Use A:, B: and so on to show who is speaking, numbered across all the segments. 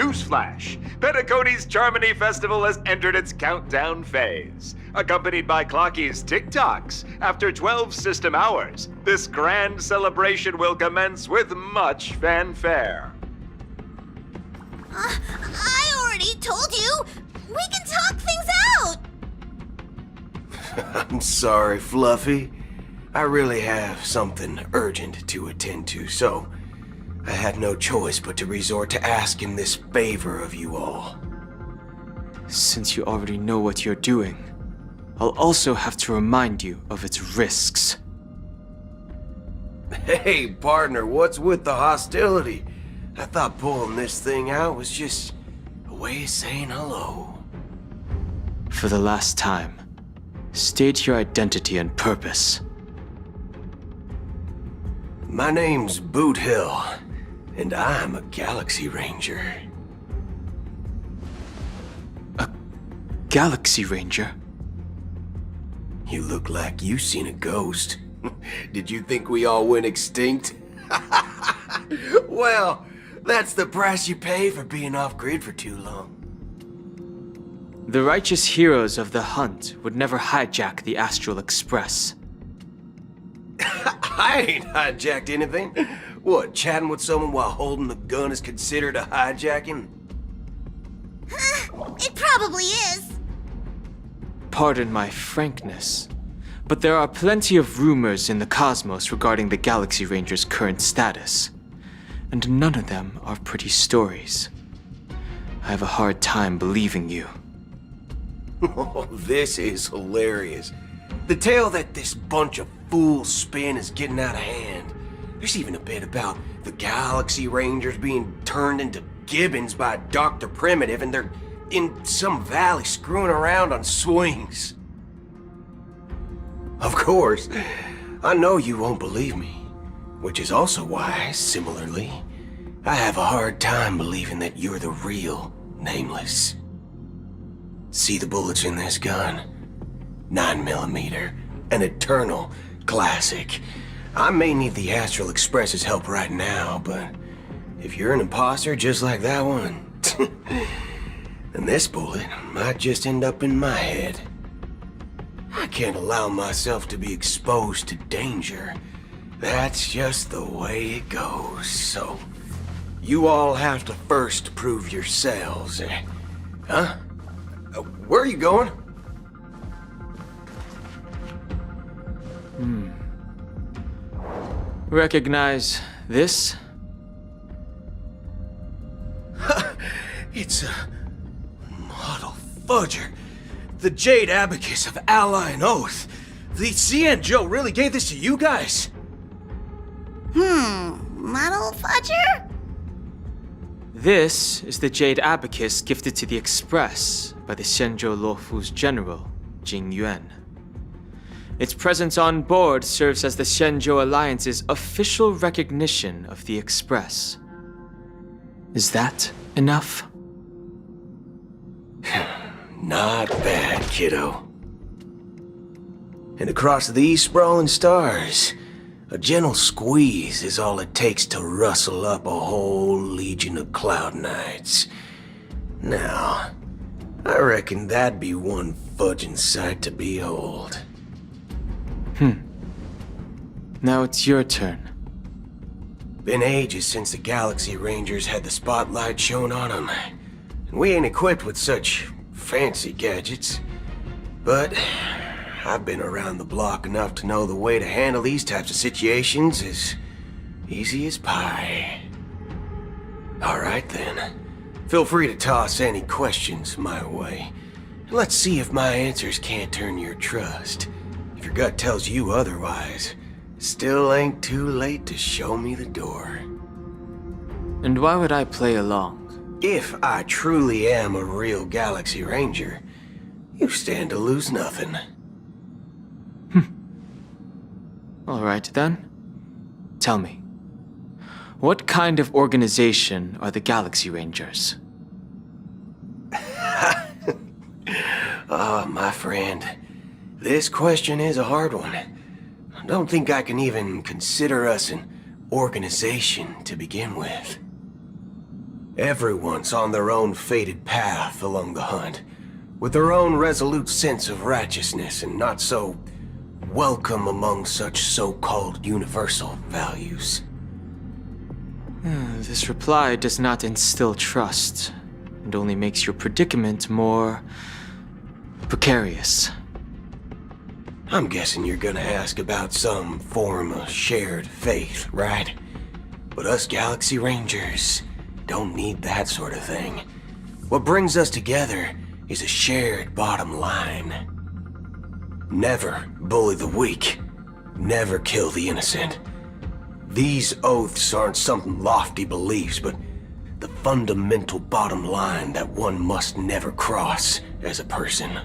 A: Newsflash! Penacony's Charmony Festival has entered its countdown phase. Accompanied by Clocky's TikToks, after 12 system hours, this grand celebration will commence with much fanfare.
B: I already told you! We can talk things out!
C: I'm sorry, Fluffy. I really have something urgent to attend to, so I had no choice but to resort to asking this favor of you all.
D: Since you already know what you're doing, I'll also have to remind you of its risks.
C: Hey, partner, what's with the hostility? I thought pulling this thing out was just a way of saying hello.
D: For the last time, state your identity and purpose.
C: My name's Boot Hill, and I'm a Galaxy Ranger.
D: A Galaxy Ranger?
C: You look like you seen a ghost. Did you think we all went extinct? Well, that's the price you pay for being off-grid for too long.
D: The righteous heroes of the hunt would never hijack the Astral Express.
C: I ain't hijacked anything. What, chatting with someone while holding the gun is considered a hijacking?
B: It probably is.
D: Pardon my frankness, but there are plenty of rumors in the cosmos regarding the Galaxy Ranger's current status, and none of them are pretty stories. I have a hard time believing you.
C: Oh, this is hilarious. The tale that this bunch of fools spin is getting out of hand. There's even a bit about the Galaxy Rangers being turned into gibbons by Dr. Primitive, and they're in some valley screwing around on swings. Of course, I know you won't believe me, which is also why, similarly, I have a hard time believing that you're the real Nameless. See the bullets in this gun? 9mm, an eternal classic. I may need the Astral Express's help right now, but if you're an imposter just like that one, then this bullet might just end up in my head. I can't allow myself to be exposed to danger. That's just the way it goes, so you all have to first prove yourselves, eh? Huh? Where are you going?
D: Recognize this?
C: It's a model fudger. The Jade Abacus of Ally and Oath. The CN Joe really gave this to you guys?
B: Model fudger?
D: This is the Jade Abacus gifted to the Express by the Shenzhou Luofu's general, Jing Yuan. Its presence on board serves as the Shenzhou Alliance's official recognition of the Express. Is that enough?
C: Not bad, kiddo. And across these sprawling stars, a gentle squeeze is all it takes to rustle up a whole legion of Cloud Knights. Now, I reckon that'd be one fudging sight to behold.
D: Now it's your turn.
C: Been ages since the Galaxy Rangers had the spotlight shown on them. And we ain't equipped with such fancy gadgets. But I've been around the block enough to know the way to handle these types of situations is easy as pie. Alright then. Feel free to toss any questions my way. And let's see if my answers can't turn your trust. If your gut tells you otherwise, still ain't too late to show me the door.
D: And why would I play along?
C: If I truly am a real Galaxy Ranger, you stand to lose nothing.
D: Alright then. Tell me, what kind of organization are the Galaxy Rangers?
C: Oh, my friend. This question is a hard one. I don't think I can even consider us an organization to begin with. Everyone's on their own fated path along the hunt, with their own resolute sense of righteousness and not so welcome among such so-called universal values.
D: This reply does not instill trust, and only makes your predicament more precarious.
C: I'm guessing you're gonna ask about some form of shared faith, right? But us Galaxy Rangers don't need that sort of thing. What brings us together is a shared bottom line. Never bully the weak. Never kill the innocent. These oaths aren't some lofty beliefs, but the fundamental bottom line that one must never cross as a person.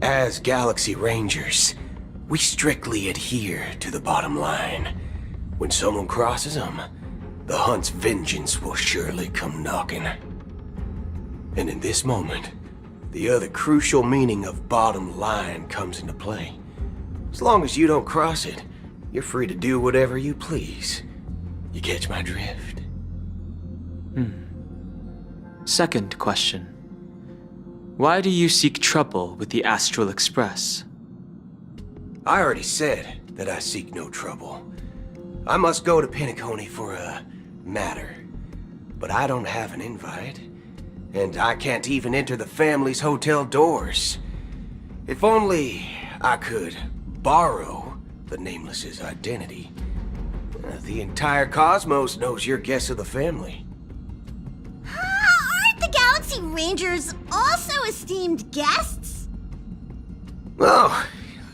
C: As Galaxy Rangers, we strictly adhere to the bottom line. When someone crosses them, the hunt's vengeance will surely come knocking. And in this moment, the other crucial meaning of bottom line comes into play. As long as you don't cross it, you're free to do whatever you please. You catch my drift?
D: Second question. Why do you seek trouble with the Astral Express?
C: I already said that I seek no trouble. I must go to Penacony for a matter. But I don't have an invite. And I can't even enter the family's hotel doors. If only I could borrow the Nameless's identity. The entire cosmos knows you're guests of the family.
B: Aren't the Galaxy Rangers also esteemed guests?
C: Oh,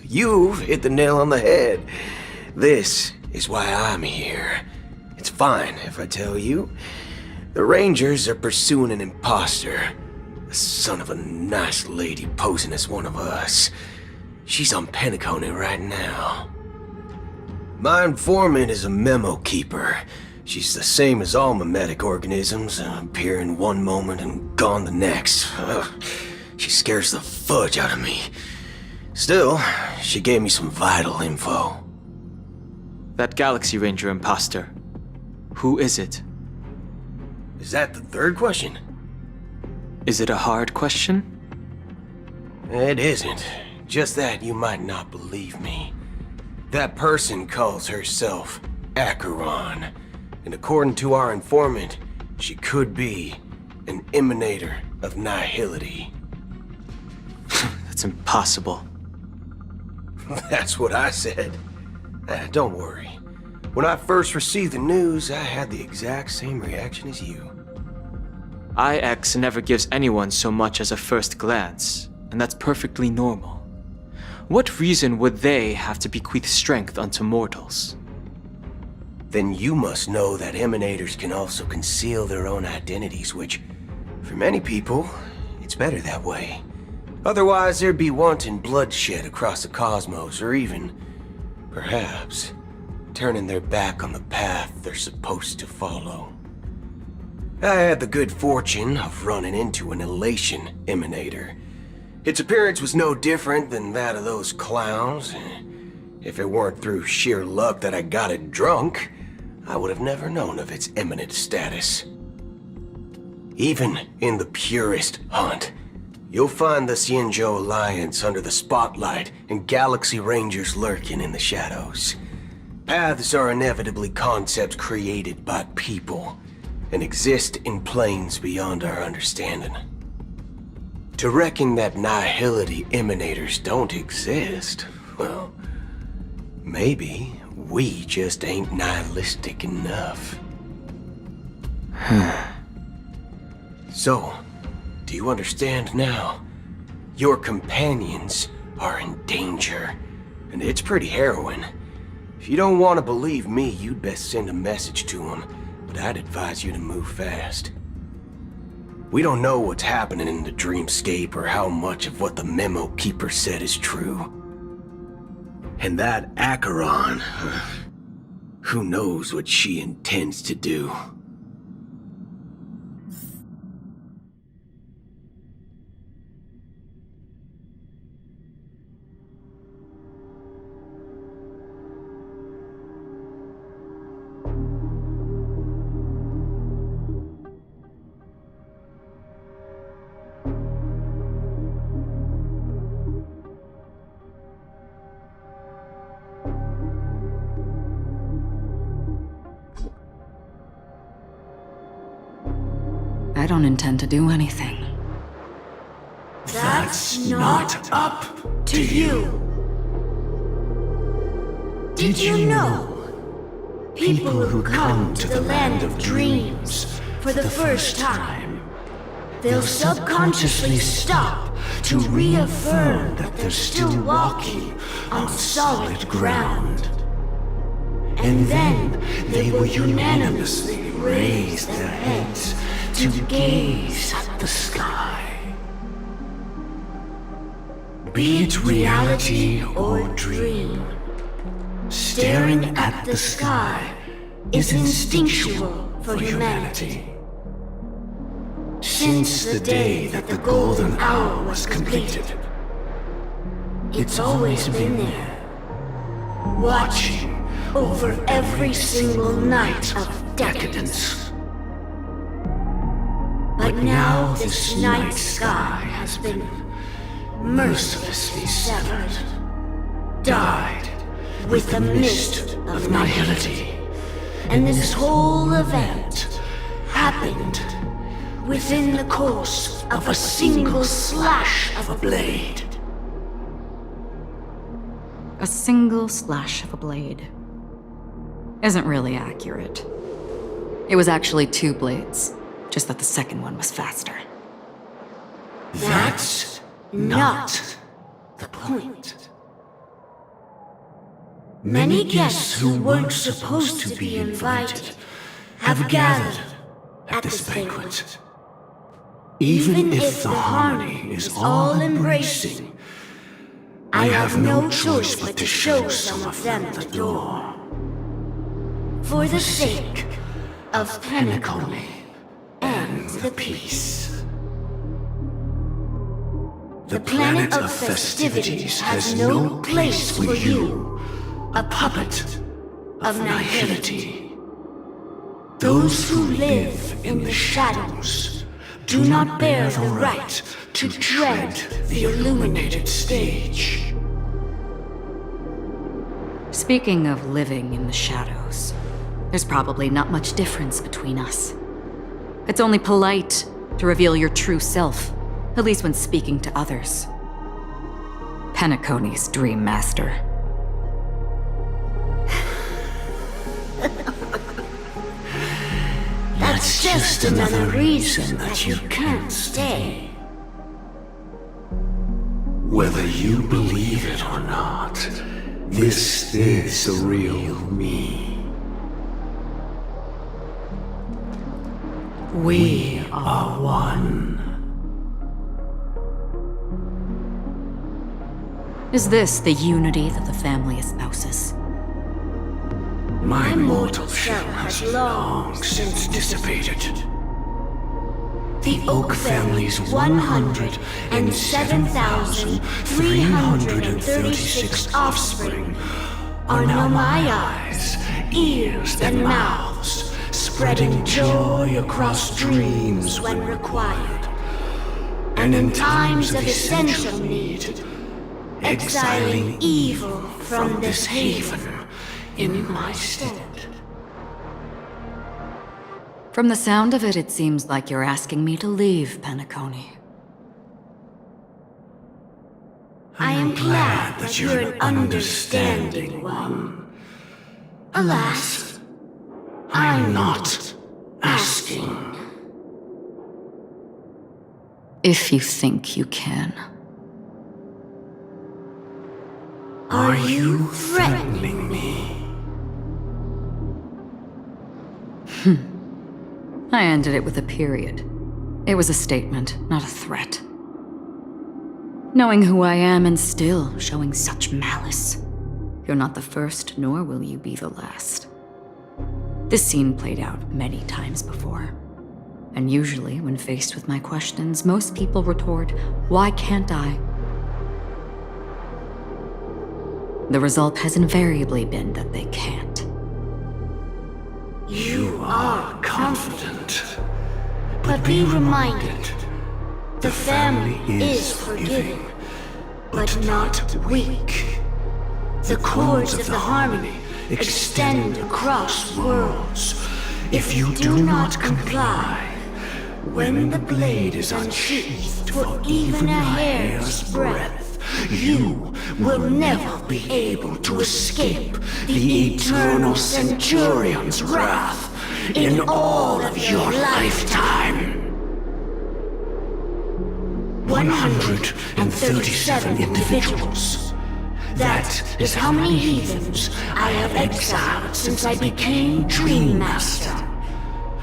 C: you've hit the nail on the head. This is why I'm here. It's fine if I tell you. The Rangers are pursuing an imposter. The son of a nice lady posing as one of us. She's on Penacony right now. My informant is a memo keeper. She's the same as all mimetic organisms, appearing one moment and gone the next. She scares the fudge out of me. Still, she gave me some vital info.
D: That Galaxy Ranger imposter. Who is it?
C: Is that the third question?
D: Is it a hard question?
C: It isn't. Just that you might not believe me. That person calls herself Acheron. And according to our informant, she could be an emanator of nihility.
D: That's impossible.
C: That's what I said. Don't worry. When I first received the news, I had the exact same reaction as you.
D: IX never gives anyone so much as a first glance, and that's perfectly normal. What reason would they have to bequeath strength unto mortals?
C: Then you must know that emanators can also conceal their own identities, which, for many people, it's better that way. Otherwise, there'd be wanton bloodshed across the cosmos, or even, perhaps, turning their back on the path they're supposed to follow. I had the good fortune of running into an elation emanator. Its appearance was no different than that of those clowns. If it weren't through sheer luck that I got it drunk, I would have never known of its eminent status. Even in the purest hunt, you'll find the Xianzhou Alliance under the spotlight and Galaxy Rangers lurking in the shadows. Paths are inevitably concepts created by people and exist in planes beyond our understanding. To reckon that nihility emanators don't exist, well, maybe we just ain't nihilistic enough. So, do you understand now? Your companions are in danger, and it's pretty harrowing. If you don't want to believe me, you'd best send a message to them, but I'd advise you to move fast. We don't know what's happening in the dreamscape or how much of what the memo keeper said is true. And that Acheron, who knows what she intends to do.
E: don't intend to do anything.
C: That's not up to you.
B: Did you know? People who come to the land of dreams for the first time, they'll subconsciously stop to reaffirm that they're still walking on solid ground. And then they will unanimously raise their heads to gaze at the sky. Be it reality or dream, staring at the sky is instinctual for humanity. Since the day that the golden hour was completed, it's always been there, watching over every single night of decadence. But now this night sky has been mercilessly severed, dyed with the mist of nihility. And this whole event happened within the course of a single slash of a blade.
E: A single slash of a blade isn't really accurate. It was actually 2 blades, just that the second one was faster.
B: That's not the point. Many guests who weren't supposed to be invited have gathered at this banquet. Even if the harmony is all-embracing, I have no choice but to show some of them the door. For the sake of Penacony and the peace. The planet of festivities has no place for you, a puppet of nihility. Those who live in the shadows do not bear the right to tread the illuminated stage.
E: Speaking of living in the shadows, there's probably not much difference between us. It's only polite to reveal your true self, at least when speaking to others. Penacony's Dream Master.
B: That's just another reason that you can't stay.
C: Whether you believe it or not, this is the real me. We are one.
E: Is this the unity that the family espouses?
C: My mortal shell has long since dissipated.
B: The Oak family's 107,336 offspring are now my eyes, ears, and mouths, spreading joy across dreams when required, and in times of essential need, exiling evil from this haven in my stead.
E: From the sound of it, it seems like you're asking me to leave Penacony.
B: I am glad that you're an understanding one. Alas, I'm not asking.
E: If you think you can.
B: Are you threatening me?
E: I ended it with a period. It was a statement, not a threat. Knowing who I am and still showing such malice. You're not the first, nor will you be the last. This scene played out many times before. And usually, when faced with my questions, most people retort, "Why can't I?" The result has invariably been that they can't.
B: You are confident. But be reminded, the family is forgiving, but not weak. The cords of the harmony extend across worlds. If you do not comply, When the blade is unsheathed for even a hair's breadth, you will never be able to escape the eternal Centurion's wrath in all of your lifetime. 137 individuals. That is how many heathens I have exiled since I became Dream Master.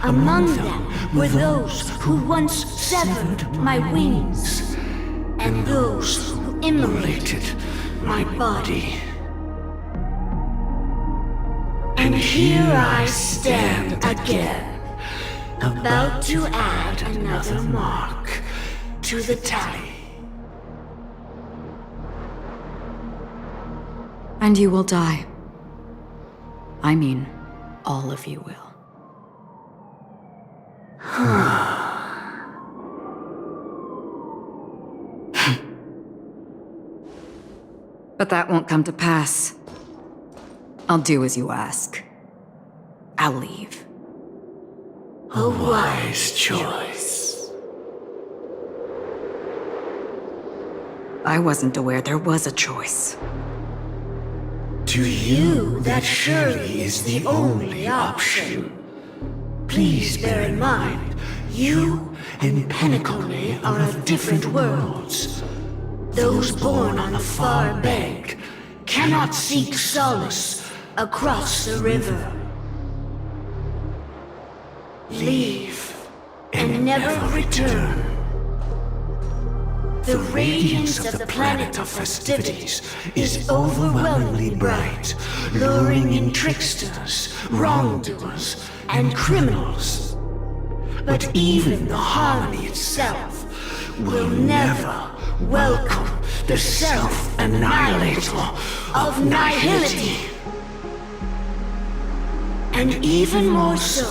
B: Among them were those who once severed my wings, and those who immolated my body. And here I stand again, about to add another mark to the tally.
E: And you will die. I mean, all of you will. But that won't come to pass. I'll do as you ask. I'll leave.
B: A wise choice.
E: I wasn't aware there was a choice.
B: To you, that surely is the only option. Please bear in mind, you and Penacony are of different worlds. Those born on the far bank cannot seek solace across the river. Leave and never return. The radiance of the planet of festivities is overwhelmingly bright, luring in tricksters, wrongdoers, and criminals. But even the harmony itself will never welcome the self-annihilator of nihility. And even more so,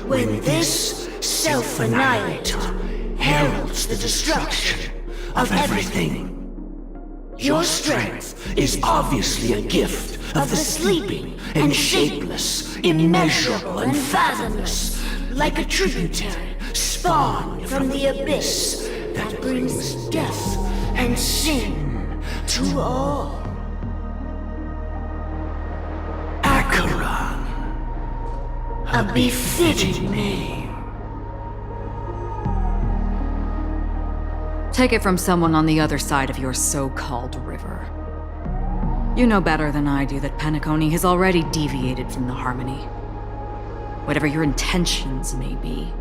B: when this self-annihilator heralds the destruction of everything. Your strength is obviously a gift of the sleeping and shapeless, immeasurable and fathomless, like a tributary spawned from the abyss that brings death and sin to all. Acheron, a befitting name.
E: Take it from someone on the other side of your so-called river. You know better than I do that Penacony has already deviated from the harmony. Whatever your intentions may be,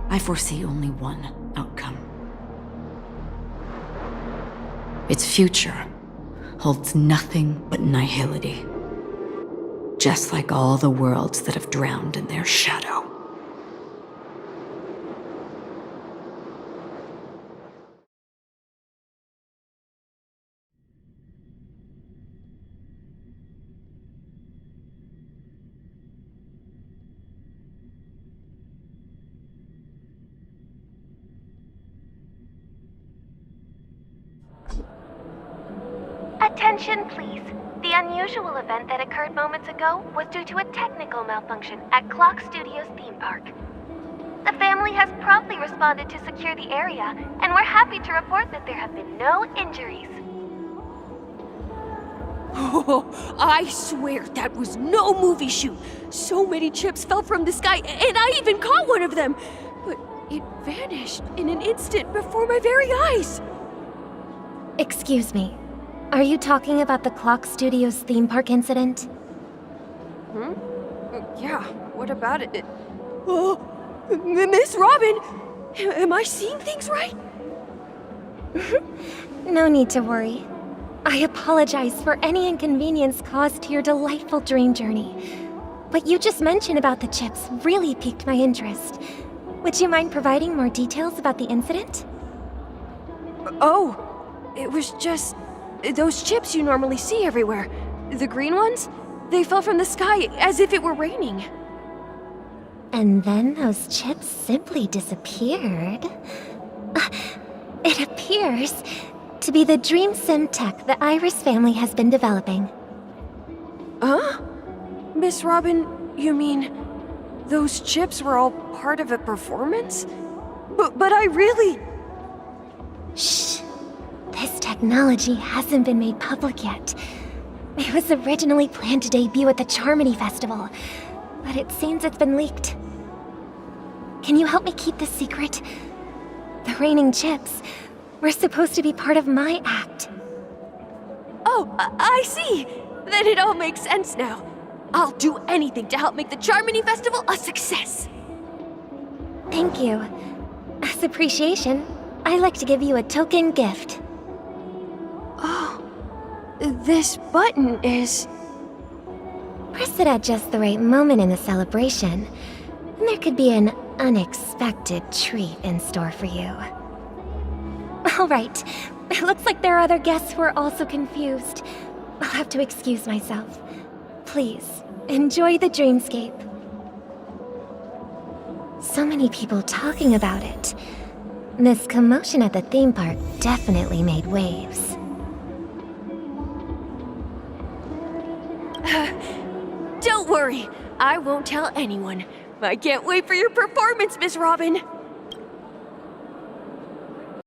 E: I foresee only one outcome. Its future holds nothing but nihility. Just like all the worlds that have drowned in their shadow.
F: Attention, please. The unusual event that occurred moments ago was due to a technical malfunction at Clock Studios theme park. The family has promptly responded to secure the area, and we're happy to report that there have been no injuries.
G: Oh, I swear that was no movie shoot. So many chips fell from the sky, and I even caught one of them. But it vanished in an instant before my very eyes.
F: Excuse me. Are you talking about the Clock Studios theme park incident?
G: Yeah, what about it? Oh, Miss Robin! Am I seeing things right?
F: No need to worry. I apologize for any inconvenience caused to your delightful dream journey. What you just mentioned about the chips really piqued my interest. Would you mind providing more details about the incident?
G: Oh, it was just those chips you normally see everywhere. The green ones? They fell from the sky as if it were raining.
F: And then those chips simply disappeared. It appears to be the Dream Sim tech the Iris family has been developing.
G: Huh? Miss Robin, you mean... those chips were all part of a performance? But I really...
F: Shh. This technology hasn't been made public yet. It was originally planned to debut at the Charmony Festival, but it seems it's been leaked. Can you help me keep this secret? The raining chips were supposed to be part of my act.
G: Oh, I see. Then it all makes sense now. I'll do anything to help make the Charmony Festival a success.
F: Thank you. As appreciation, I'd like to give you a token gift.
G: Oh, this button is...
F: Press it at just the right moment in the celebration, and there could be an unexpected treat in store for you. All right. It looks like there are other guests who are also confused. I'll have to excuse myself. Please, enjoy the dreamscape. So many people talking about it. This commotion at the theme park definitely made waves.
G: Don't worry, I won't tell anyone. I can't wait for your performance, Miss Robin.